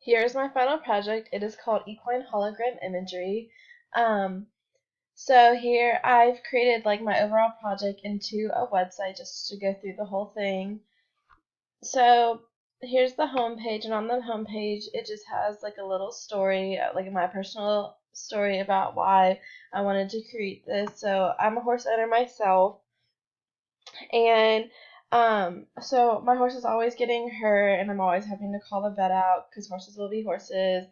Here's my final project. It is called Equine Hologram Imagery. Um, so here I've created like my overall project into a website just to go through the whole thing. So here's the home page, and on the home page it just has like a little story, like my personal story about why I wanted to create this. So I'm a horse owner myself, and so my horse is always getting hurt, and I'm always having to call the vet out because horses will be horses.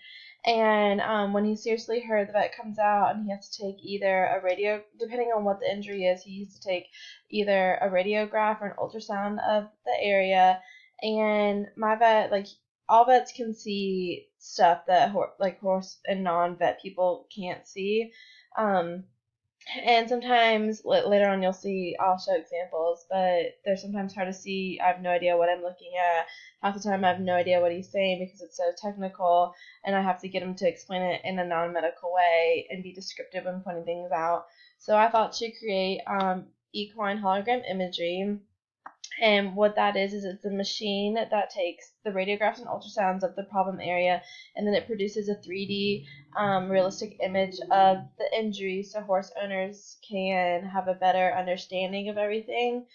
And when he's seriously hurt, the vet comes out and he has to take either a radio, depending on what the injury is, he has to take either a radiograph or an ultrasound of the area. And my vet, like all vets can see stuff that horse and non-vet people can't see. Um, and sometimes later on you'll see, I'll show examples, but they're sometimes hard to see. I have no idea what I'm looking at. Half the time I have no idea what he's saying because it's so technical, and I have to get him to explain it in a non-medical way and be descriptive when pointing things out. So I thought to create equine hologram imagery. And what that is it's a machine that takes the radiographs and ultrasounds of the problem area, and then it produces a 3D realistic image of the injury so horse owners can have a better understanding of everything.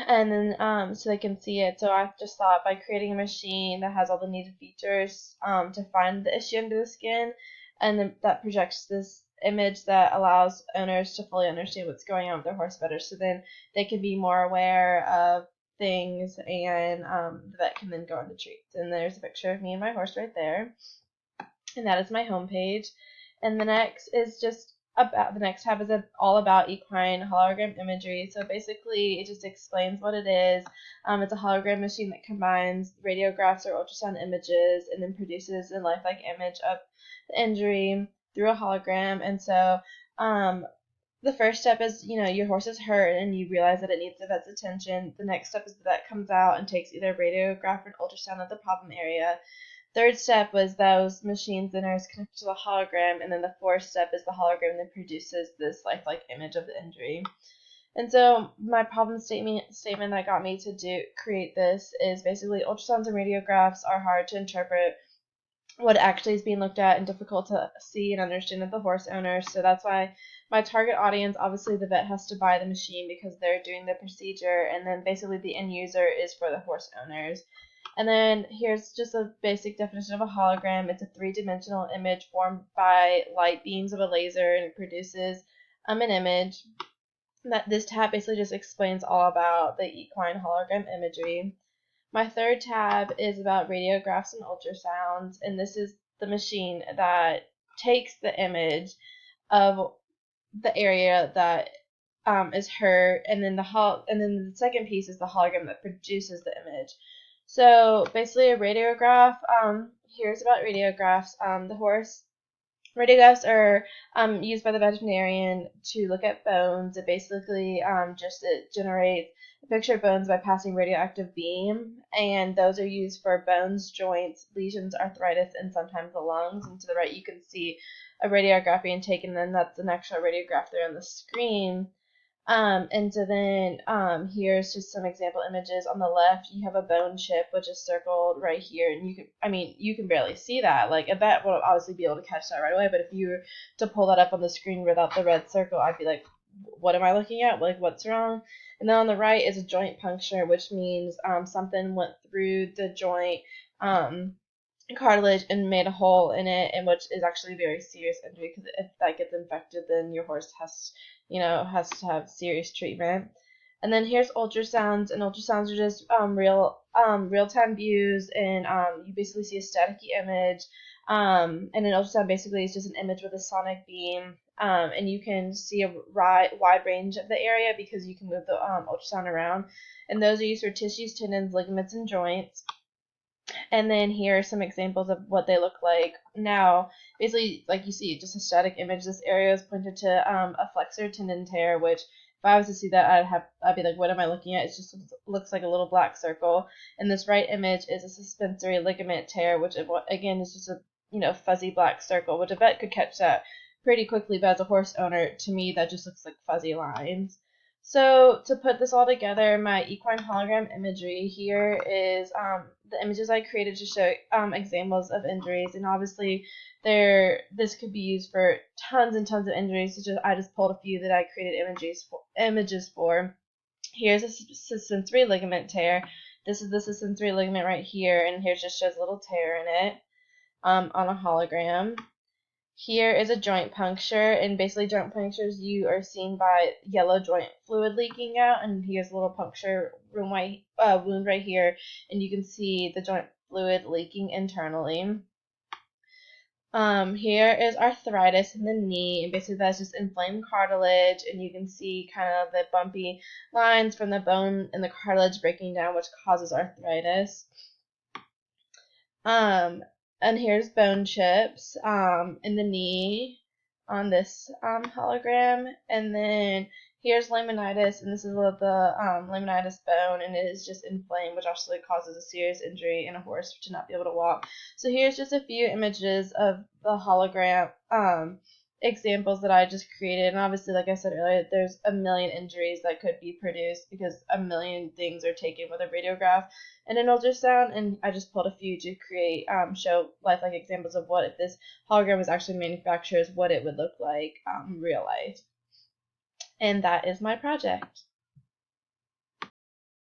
And then so they can see it. So I just thought by creating a machine that has all the needed features to find the issue under the skin, and then that projects this image that allows owners to fully understand what's going on with their horse better, so then they can be more aware of things, and the vet can then go on to treats. And there's a picture of me and my horse right there, and that is my homepage. And the next tab is all about equine hologram imagery. So basically, it just explains what it is. It's a hologram machine that combines radiographs or ultrasound images and then produces a lifelike image of the injury through a hologram. And so, the first step is, your horse is hurt and you realize that it needs the vet's attention. The next step is the vet comes out and takes either radiograph or ultrasound of the problem area. Third step was those machines then are connected to the hologram, and then the fourth step is the hologram that produces this lifelike image of the injury. And so my problem statement that got me to create this is basically ultrasounds and radiographs are hard to interpret what actually is being looked at and difficult to see and understand of the horse owner. So that's why my target audience, obviously the vet has to buy the machine because they're doing the procedure, and then basically the end user is for the horse owners. And then here's just a basic definition of a hologram. It's a three-dimensional image formed by light beams of a laser, and it produces an image. This tab basically just explains all about the equine hologram imagery. My third tab is about radiographs and ultrasounds, and this is the machine that takes the image of the area that is hurt, and then the second piece is the hologram that produces the image. So basically, a radiograph. Here's about radiographs. Radiographs are used by the veterinarian to look at bones. It basically it generates a picture of bones by passing radioactive beam, and those are used for bones, joints, lesions, arthritis, and sometimes the lungs. And to the right, you can see a radiograph being taken, and that's an actual radiograph there on the screen. And so then here's just some example images. On the left, you have a bone chip, which is circled right here, and you can barely see that. Like a vet will obviously be able to catch that right away, but if you were to pull that up on the screen without the red circle, I'd be like, what am I looking at? Like, what's wrong? And then on the right is a joint puncture, which means something went through the joint cartilage and made a hole in it, and which is actually a very serious injury, because if that gets infected, then your horse has to have serious treatment. And then here's ultrasounds, and ultrasounds are just real-time views, and you basically see a staticky image. And an ultrasound basically is just an image with a sonic beam, and you can see a wide range of the area because you can move the ultrasound around. And those are used for tissues, tendons, ligaments, and joints. And then here are some examples of what they look like now. Basically, like you see, just a static image. This area is pointed to a flexor tendon tear, which if I was to see that, I'd be like, what am I looking at? It just looks like a little black circle. And this right image is a suspensory ligament tear, which again is just a fuzzy black circle, which a vet could catch that pretty quickly, but as a horse owner, to me, that just looks like fuzzy lines. So to put this all together, my equine hologram imagery here is the images I created to show examples of injuries, and obviously this could be used for tons and tons of injuries. I just pulled a few that I created images for. Here's a sensory ligament tear. This is the sensory ligament right here, and here just shows a little tear in it on a hologram. Here is a joint puncture, and basically joint punctures you are seen by yellow joint fluid leaking out, and here's a little puncture wound right here, and you can see the joint fluid leaking internally. Here is arthritis in the knee, and basically that's just inflamed cartilage, and you can see kind of the bumpy lines from the bone and the cartilage breaking down, which causes arthritis. And here's bone chips in the knee on this hologram, and then here's laminitis, and this is the laminitis bone, and it is just inflamed, which actually causes a serious injury in a horse to not be able to walk. So here's just a few images of the hologram examples that I just created, and obviously, like I said earlier, there's a million injuries that could be produced because a million things are taken with a radiograph and an ultrasound, and I just pulled a few to create show lifelike examples of what if this hologram was actually manufactured, what it would look like real life. And that is my project.